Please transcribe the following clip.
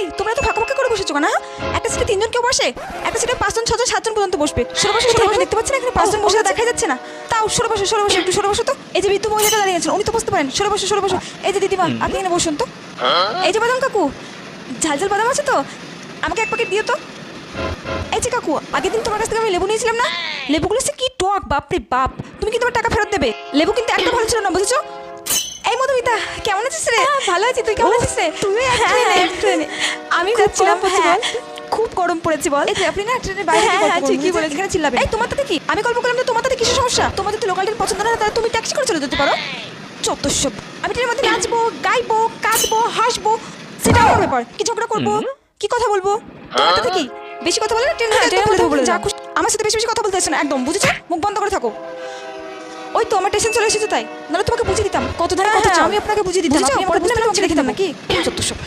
এই তোমরা তো ফাঁকা ফাঁকা করে বসেছো না? একটা সিটে 3 জন কেউ বসে, একটা সিটে 5 জন 6 জন 7 জন পর্যন্ত বসবে। সরে বসো, দেখতে পাচ্ছেন এখানে 5 জন বসে দেখা যাচ্ছে না? তাও সরে বসো, একটু সরে বসো তো। এই যে বৃদ্ধ মহিলাটা দাঁড়িয়ে আছেন, উনি তো বসতে পারেন। সরে বসো। এই যে দিদিমা, আপনি এখানে বসুন তো। এই যে বাদাম কাকু, ঝাল বাদাম আছে তো? আমাকে 1 প্যাকেট দিও তো। এই যে কাকু, আগের দিন তোমার কাছ থেকে আমি লেবু নিয়েছিলাম না? লেবুগুলো সে কি টক, বাপরে বাপ। তুমি কিন্তু আমার টাকা ফেরত দেবে। লেবু কিন্তু একটা ভালো ছিল না, বুঝেছো? এই মধুমিতা, কেমন আছিস রে? ভালো আছি, তুই কেমন আছিস রে? তুই ট্রেনে। আমি যাচ্ছিলাম, খুব গরম পড়েছে বল। এই যে আপনি না ট্রেনের বাইরে ঠিকই বলেছেন, এখানে চিল্লাবে। এই তোমার তাতে কি? আমি গল্প করলাম তো, তোমার তাতে কিসের সমস্যা? তোমার যদি লোকাল ট্রেন পছন্দ না হয় তাহলে তুমি ট্যাক্সি করে চলে যেতে পারো। যত সব। আমি ট্রেনের মধ্যে নাচবো, গাইবো, কাঁদবো, হাসবো, সেটা আমার ব্যাপার। কি ঝগড়া করবো, কি কথা বলবো, তোমার তাতে কি? বেশি কথা বলে না ট্রেনের মধ্যে বলে যা খুশি। আমার সাথে বেশি কথা বলতে আসছো না একদম, বুঝেছো? মুখ বন্ধ করে থাকো। ওই তো আমার স্টেশন চলে এসেছে তাই, নাহলে তোমাকে বুঝিয়ে দিতাম কত ধরে কত চাও। আমি আপনাকে বুঝিয়ে দিতাম, আপনি আমাকে বুঝতে না ছেড়ে দিতাম নাকি? যত সব।